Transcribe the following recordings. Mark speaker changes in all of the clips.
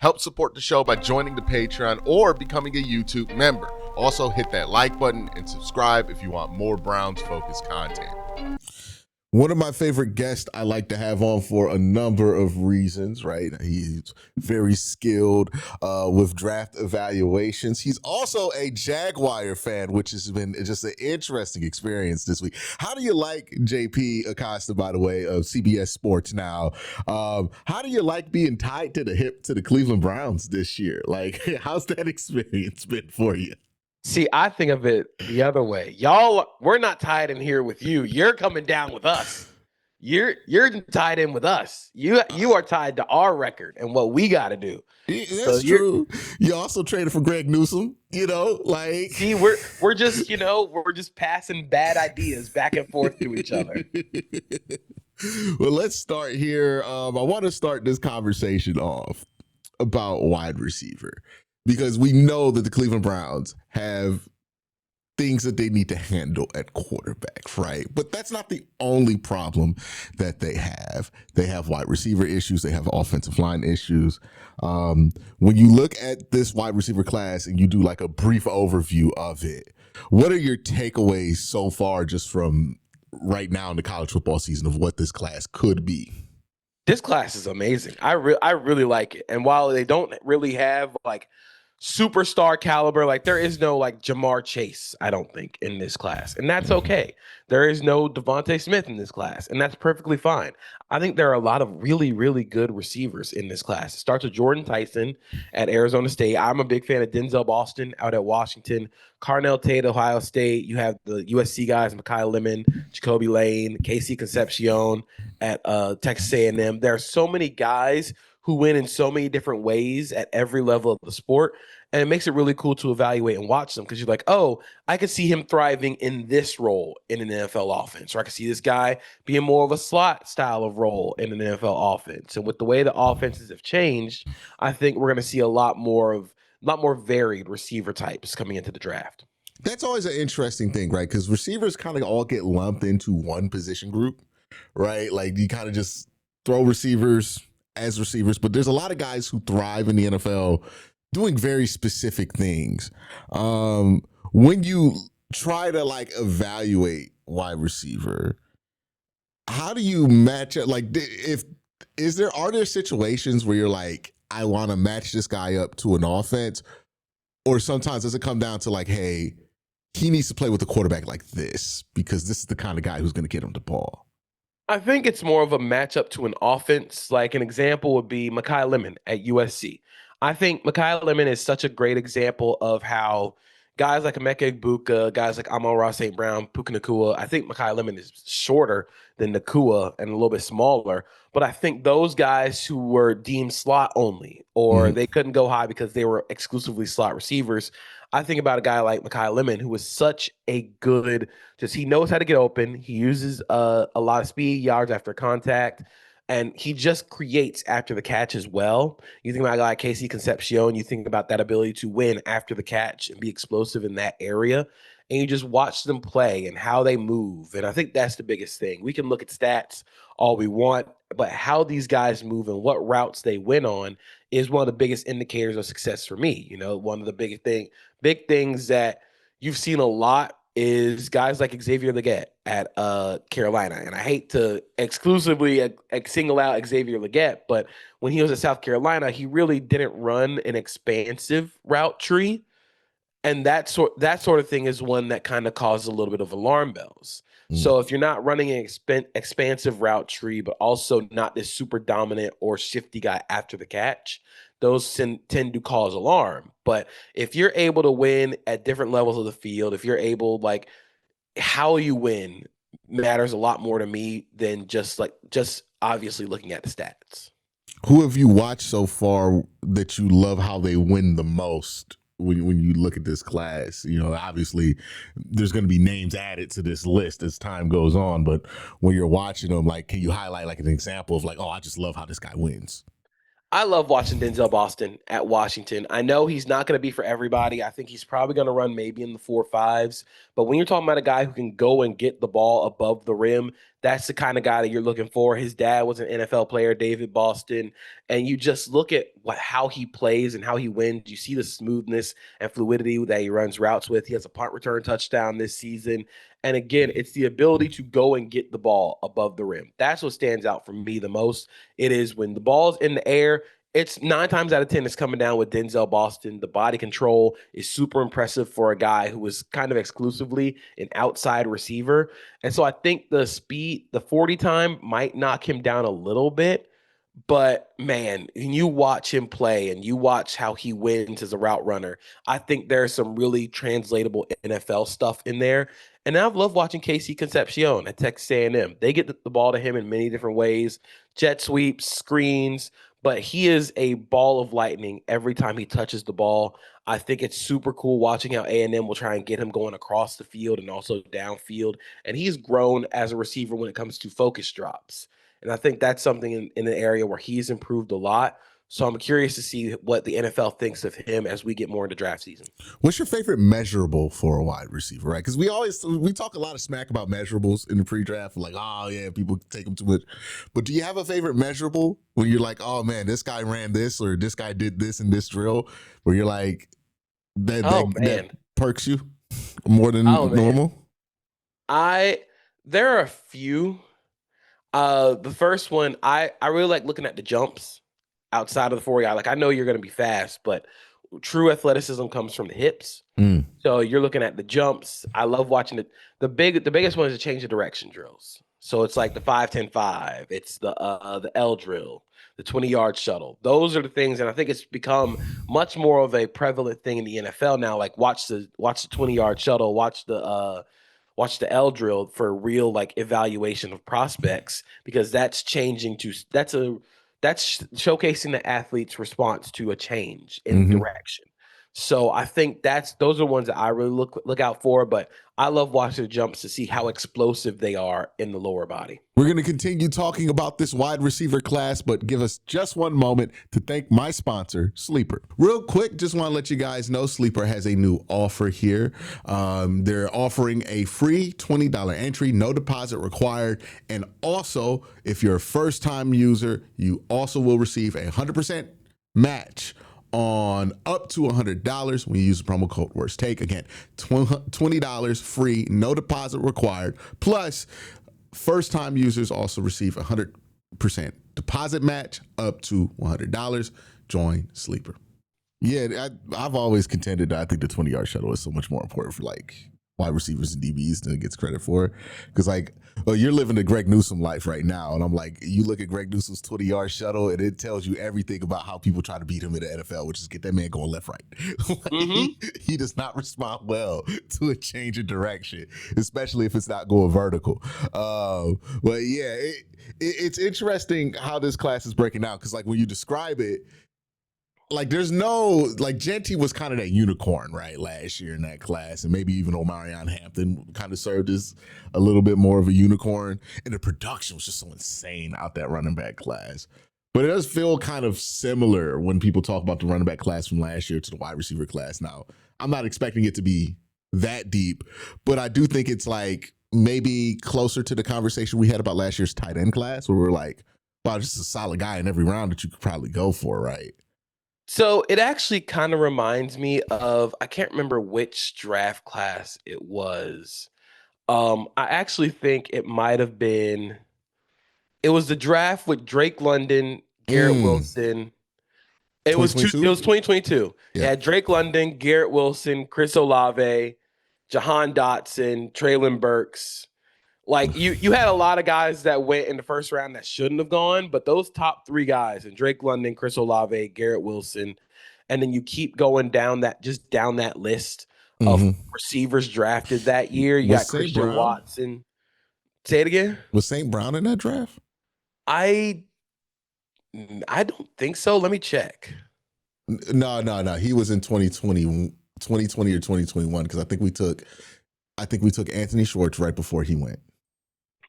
Speaker 1: Help support the show by joining the Patreon or becoming a YouTube member. Also, hit that like button and subscribe if you want more Browns-focused content. One of my favorite guests I like to have on for a number of reasons, right? He's very skilled with draft evaluations. He's also a Jaguar fan, which has been just an interesting experience this week. How do you like JP Acosta, by the way, of CBS Sports now? How do you like being tied to the hip to the Cleveland Browns this year? Like, how's that experience been for you?
Speaker 2: See, I think of it the other way. Y'all, we're not tied in here with you. You're coming down with us. You're tied in with us. You are tied to our record and what we got to do.
Speaker 1: That's true. You also traded for Greg Newsome. Like,
Speaker 2: see, we're just we're just passing bad ideas back and forth to each other.
Speaker 1: Well, let's start here. I want to start this conversation off about wide receiver, because we know that the Cleveland Browns have things that they need to handle at quarterback, right? But that's not the only problem that they have. They have wide receiver issues. They have offensive line issues. When you look at this wide receiver class and you do like a brief overview of it, what are your takeaways so far just from right now in the college football season of what this class could be?
Speaker 2: This class is amazing. I really like it. And while they don't really have like superstar caliber, like there is no like Jamar Chase, I don't think, in this class, and that's okay. There is no Devontae Smith in this class, and that's perfectly fine. I think there are a lot of really, really good receivers in this class. It starts with Jordan Tyson at Arizona State. I'm a big fan of Denzel Boston out at Washington. Carnell Tate, Ohio State. You have the USC guys, Mekhi Lemon, Jacoby Lane, Casey Concepcion at Texas A&M. There are so many guys who win in so many different ways at every level of the sport. And it makes it really cool to evaluate and watch them, because you're like, oh, I could see him thriving in this role in an NFL offense, or I could see this guy being more of a slot style of role in an NFL offense. And with the way the offenses have changed, I think we're going to see a lot more varied receiver types coming into the draft.
Speaker 1: That's always an interesting thing, right? Because receivers kind of all get lumped into one position group, right? Like you kind of just throw receivers as receivers, but there's a lot of guys who thrive in the NFL doing very specific things. When you try to like evaluate wide receiver, how do you match it? Like, are there situations where you're like, I want to match this guy up to an offense, or sometimes does it come down to like, hey, he needs to play with a quarterback like this because this is the kind of guy who's going to get him the ball?
Speaker 2: I think it's more of a matchup to an offense. Like an example would be Mekhi Lemon at USC. I think Mekhi Lemon is such a great example of how guys like Emeka Egbuka, guys like Amon-Ra St. Brown, Puka Nacua, I think Mekhi Lemon is shorter than Nacua and a little bit smaller. But I think those guys who were deemed slot only, or they couldn't go high because they were exclusively slot receivers, I think about a guy like Mekhi Lemon, who was such a good, he knows how to get open. He uses a lot of speed, yards after contact, and he just creates after the catch as well. You think about a guy like Casey Concepcion, you think about that ability to win after the catch and be explosive in that area, and you just watch them play and how they move. And I think that's the biggest thing. We can look at stats all we want, but how these guys move and what routes they win on is one of the biggest indicators of success for me. One of the big things that you've seen a lot is guys like Xavier Legette at Carolina. And I hate to exclusively single out Xavier Legette, but when he was at South Carolina, he really didn't run an expansive route tree. And that sort of thing is one that kind of causes a little bit of alarm bells. So if you're not running an expansive route tree, but also not this super dominant or shifty guy after the catch, those tend to cause alarm. But if you're able to win at different levels of the field, if you're able, like, how you win matters a lot more to me than just obviously looking at the stats.
Speaker 1: Who have you watched so far that you love how they win the most? When you look at this class, obviously there's going to be names added to this list as time goes on, but when you're watching them, like, can you highlight like an example of like, oh, I just love how this guy wins?
Speaker 2: I love watching Denzel Boston at Washington. I know he's not going to be for everybody. I think he's probably going to run maybe in the 4.5s. But when you're talking about a guy who can go and get the ball above the rim, That's the kind of guy that you're looking for. His dad was an NFL player, David Boston, and you just look at how he plays and how he wins. You see the smoothness and fluidity that he runs routes with. He has a punt return touchdown this season. And again, it's the ability to go and get the ball above the rim. That's what stands out for me the most. It is when the ball's in the air, it's 9 times out of 10 it's coming down with Denzel Boston. The body control is super impressive for a guy who was kind of exclusively an outside receiver. And so I think the speed, the 40 time might knock him down a little bit. But man, when you watch him play and you watch how he wins as a route runner, I think there's some really translatable NFL stuff in there. And I've loved watching Casey Concepcion at Texas A&M. They get the ball to him in many different ways, jet sweeps, screens, but he is a ball of lightning every time he touches the ball. I think it's super cool watching how A&M will try and get him going across the field and also downfield. And he's grown as a receiver when it comes to focus drops. And I think that's something in an area where he's improved a lot. So I'm curious to see what the NFL thinks of him as we get more into draft season.
Speaker 1: What's your favorite measurable for a wide receiver, right? Because we talk a lot of smack about measurables in the pre-draft, like, oh yeah, people take them too much. But do you have a favorite measurable when you're like, oh man, this guy ran this or this guy did this in this drill, where you're like, that perks you more than normal?
Speaker 2: There are a few. The first one, I really like looking at the jumps outside of the 4 yard. Like, I know you're going to be fast, but true athleticism comes from the hips. So you're looking at the jumps. I love watching it. The biggest one is the change of direction drills. So it's like the 5-10-5. It's the L drill, the 20-yard shuttle. Those are the things, and I think it's become much more of a prevalent thing in the NFL now. Like, watch the 20-yard shuttle, watch the L drill for real, like, evaluation of prospects, because that's showcasing the athlete's response to a change in direction. So I think those are the ones that I really look out for, but I love watching the jumps to see how explosive they are in the lower body.
Speaker 1: We're going to continue talking about this wide receiver class, but give us just one moment to thank my sponsor, Sleeper. Real quick, just want to let you guys know Sleeper has a new offer here. They're offering a free $20 entry, no deposit required. And also, if you're a first-time user, you also will receive a 100% match on up to $100 when you use the promo code Worst Take. Again, $20 free, no deposit required. Plus, first-time users also receive a 100% deposit match up to $100. Join Sleeper. Yeah, I've always contended that I think the 20-yard shuttle is so much more important for, like, wide receivers and DBs than it gets credit for. Because, like, you're living the Greg Newsome life right now. And I'm like, you look at Greg Newsome's 20-yard shuttle, and it tells you everything about how people try to beat him in the NFL, which is get that man going left, right. He does not respond well to a change of direction, especially if it's not going vertical. But, yeah, it's interesting how this class is breaking out. Because, like, when you describe it, like, there's no, like, Genty was kind of that unicorn, right, last year in that class, and maybe even Omarion Hampton kind of served as a little bit more of a unicorn, and the production was just so insane out that running back class. But it does feel kind of similar when people talk about the running back class from last year to the wide receiver class. Now, I'm not expecting it to be that deep, but I do think it's, like, maybe closer to the conversation we had about last year's tight end class, where we're like, wow, just a solid guy in every round that you could probably go for, right?
Speaker 2: So it actually kind of reminds me of, I can't remember which draft class it was. I actually think it might have been, it was the draft with Drake London, Garrett Wilson. It was 2022.
Speaker 1: Yeah.
Speaker 2: It had Drake London, Garrett Wilson, Chris Olave, Jahan Dotson, Traylon Burks. Like, you had a lot of guys that went in the first round that shouldn't have gone, but those top three guys, and Drake London, Chris Olave, Garrett Wilson, and then you keep going down that list of receivers drafted that year. You got Christian Watson. Say it again.
Speaker 1: Was St. Brown in that draft?
Speaker 2: I don't think so. Let me check.
Speaker 1: No. He was in 2020 or 2021, because I think we took Anthony Schwartz right before he went.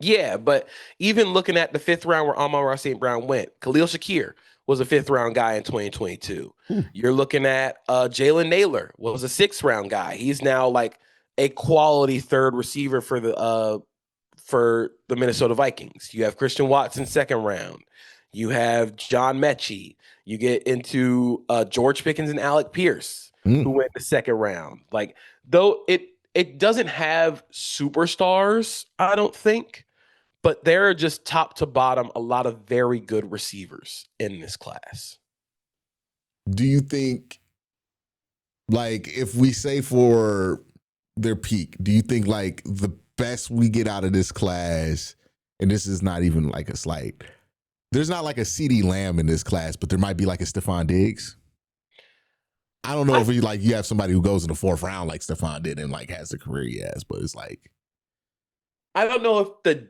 Speaker 2: Yeah, but even looking at the 5th round where Amon-Ra St. Brown went, Khalil Shakir was a 5th round guy in 2022. You're looking at Jalen Naylor was a 6th round guy. He's now like a quality third receiver for the for the Minnesota Vikings. You have Christian Watson second round. You have John Mechie. You get into George Pickens and Alec Pierce, who went the second round. Like, though it doesn't have superstars, I don't think, but there are just top to bottom a lot of very good receivers in this class.
Speaker 1: Do you think, like, if we say for their peak, do you think like the best we get out of this class, and this is not even like a slight, there's not like a CeeDee Lamb in this class, but there might be like a Stephon Diggs? I don't know if you have somebody who goes in the fourth round like Stephon did and like has the career he has, but it's like,
Speaker 2: I don't know if the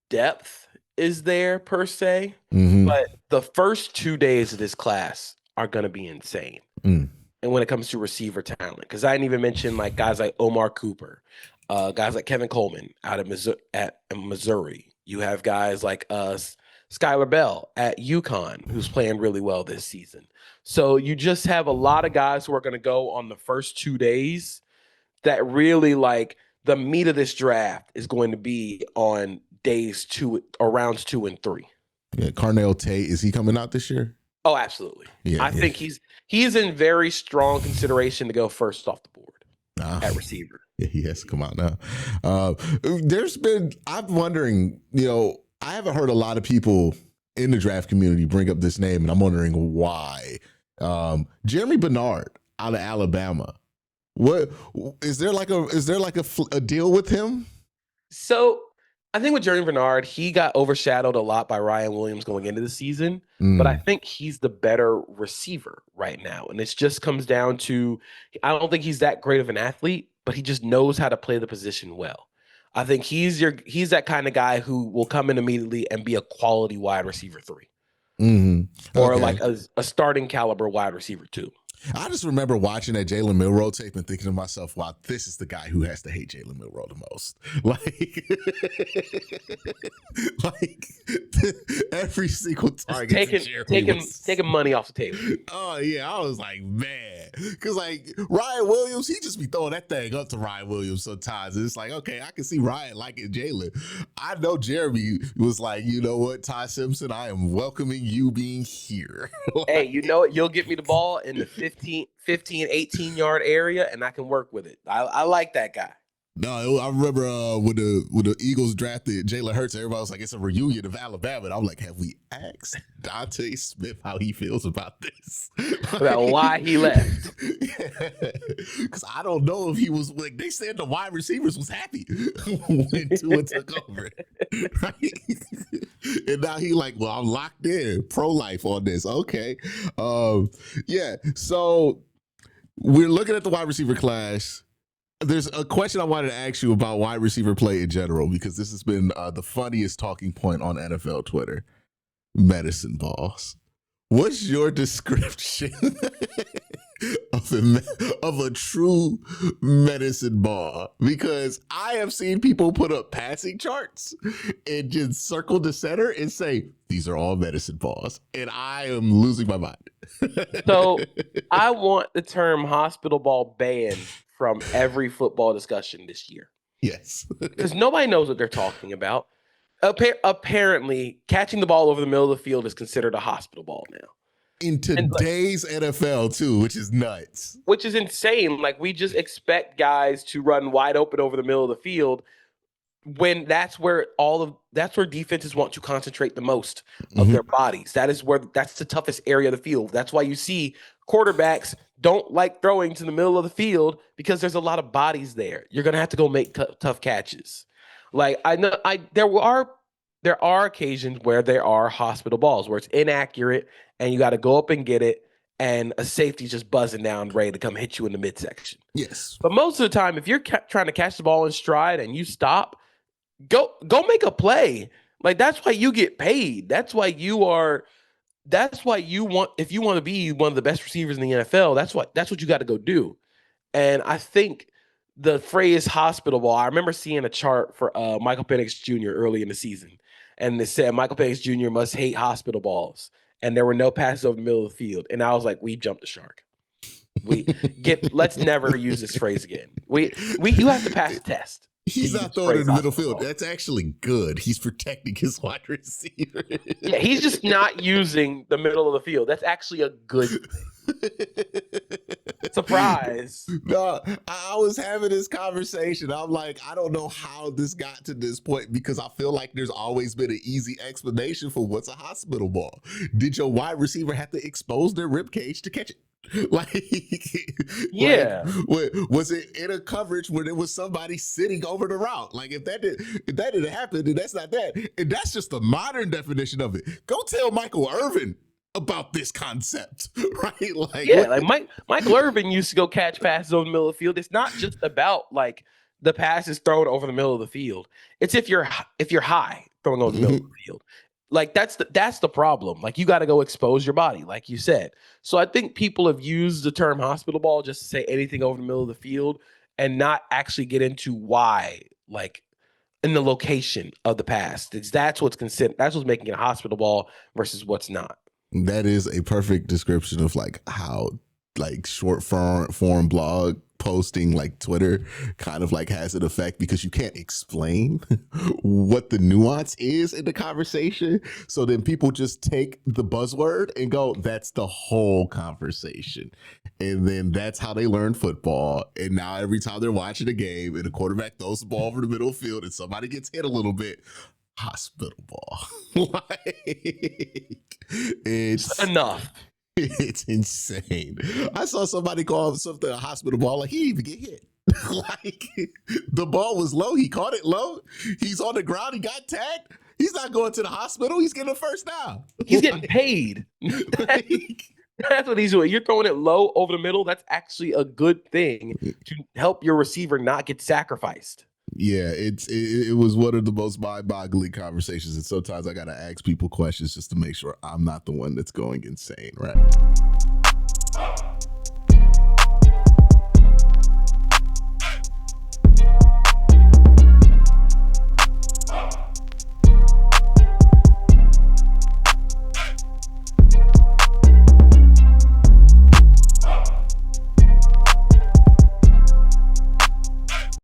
Speaker 2: depth is there per se, but the first 2 days of this class are going to be insane. And when it comes to receiver talent, because I didn't even mention like guys like Omar Cooper, guys like Kevin Coleman out of Missouri. You have guys like Skylar Bell at UConn, who's playing really well this season. So you just have a lot of guys who are going to go on the first 2 days that really, like, the meat of this draft is going to be on days 2 or rounds 2 and 3.
Speaker 1: Yeah, Carnell Tate, is he coming out this year?
Speaker 2: Oh, absolutely. Yeah, I think he's in very strong consideration to go first off the board at receiver.
Speaker 1: Yeah, he has to come out now. I'm wondering, I haven't heard a lot of people in the draft community bring up this name, and I'm wondering why. Jeremy Bernard out of Alabama. What is there like a deal with him?
Speaker 2: So I think with Jeremy Bernard, he got overshadowed a lot by Ryan Williams going into the season, but I think he's the better receiver right now. And it just comes down to, I don't think he's that great of an athlete, but he just knows how to play the position well. I think he's that kind of guy who will come in immediately and be a quality wide receiver 3. Or like a starting caliber wide receiver 2.
Speaker 1: I just remember watching that Jalen Milroe tape and thinking to myself, wow, this is the guy who has to hate Jalen Milroe the most. Like every single target.
Speaker 2: Taking money off the table.
Speaker 1: Oh, yeah. I was like, man. Because, like, Ryan Williams, he just be throwing that thing up to Ryan Williams sometimes. And it's like, okay, I can see Ryan liking Jalen. I know Jeremy was like, you know what, Ty Simpson, I am welcoming you being here.
Speaker 2: Hey, you know what? You'll get me the ball in the 15, 18-yard area, and I can work with it. I like that guy.
Speaker 1: No, I remember when the Eagles drafted Jalen Hurts, everybody was like, it's a reunion of Alabama. And I'm like, have we asked Dante Smith how he feels about this?
Speaker 2: About why he left.
Speaker 1: Because I don't know if he was, like, they said the wide receivers was happy when Tua took over. Right? And now he like, well, I'm locked in, pro-life on this. Okay. Yeah. So we're looking at the wide receiver class. There's a question I wanted to ask you about wide receiver play in general, because this has been the funniest talking point on NFL Twitter. Medicine balls. What's your description of a true medicine ball? Because I have seen people put up passing charts and just circle the center and say, these are all medicine balls. And I am losing my mind.
Speaker 2: So I want the term hospital ball banned from every football discussion this year.
Speaker 1: Yes.
Speaker 2: Because nobody knows what they're talking about. Apparently, catching the ball over the middle of the field is considered a hospital ball now.
Speaker 1: In today's NFL, too, which is nuts.
Speaker 2: Which is insane. Like, we just expect guys to run wide open over the middle of the field when that's where defenses want to concentrate the most of their bodies. That's the toughest area of the field. That's why you see quarterbacks don't like throwing to the middle of the field, because there's a lot of bodies there. You're going to have to go make tough catches. Like, there are occasions where there are hospital balls where it's inaccurate and you got to go up and get it, and a safety's just buzzing down ready to come hit you in the midsection.
Speaker 1: Yes.
Speaker 2: But most of the time, if you're trying to catch the ball in stride and you stop, go make a play. Like, that's why you get paid. If you want to be one of the best receivers in the NFL, that's what you got to go do. And I think the phrase hospital ball, I remember seeing a chart for Michael Penix Jr. early in the season, and it said Michael Penix Jr. must hate hospital balls, and there were no passes over the middle of the field. And I was like, we jumped the shark. Let's never use this phrase again. You have to pass the test.
Speaker 1: He's
Speaker 2: he
Speaker 1: not
Speaker 2: just
Speaker 1: throwing it
Speaker 2: sprays
Speaker 1: in the middle
Speaker 2: hospital
Speaker 1: field.
Speaker 2: ball.
Speaker 1: That's actually good. He's protecting his wide receiver.
Speaker 2: Yeah, he's just not using the middle of the field. That's actually a good surprise.
Speaker 1: No, I was having this conversation. I'm like, I don't know how this got to this point because I feel like there's always been an easy explanation for what's a hospital ball. Did your wide receiver have to expose their rib cage to catch it? Like,
Speaker 2: Yeah.
Speaker 1: was it in a coverage where there was somebody sitting over the route? Like, if that didn't happen, then that's not that. And that's just the modern definition of it. Go tell Michael Irvin about this concept, right? Like,
Speaker 2: Yeah, like Michael Irvin used to go catch passes over the middle of the field. It's not just about like the pass is thrown over the middle of the field. It's if you're high throwing over the middle of the field. Like that's the problem. Like you got to go expose your body, like you said. So I think people have used the term hospital ball just to say anything over the middle of the field and not actually get into why, like in the location of the pass. That's what's considered. That's what's making it a hospital ball versus what's not.
Speaker 1: that is a perfect description of like how like short form blog posting like Twitter kind of like has an effect because you can't explain what the nuance is in the conversation. So then people just take the buzzword and go, that's the whole conversation. And then that's how they learn football. And now every time they're watching a game and the quarterback throws the ball over the middle field and somebody gets hit a little bit, hospital ball. Like, it's
Speaker 2: Enough.
Speaker 1: it's insane. I saw somebody call something a hospital ball, like he didn't even get hit. Like the ball was low, he caught it low. He's on the ground, he got tagged. He's not going to the hospital. He's getting a first down.
Speaker 2: He's getting paid. That's what he's doing. You're throwing it low over the middle. That's actually a good thing to help your receiver not get sacrificed.
Speaker 1: Yeah, it was one of the most mind-boggling conversations, and sometimes I gotta ask people questions just to make sure I'm not the one that's going insane, right?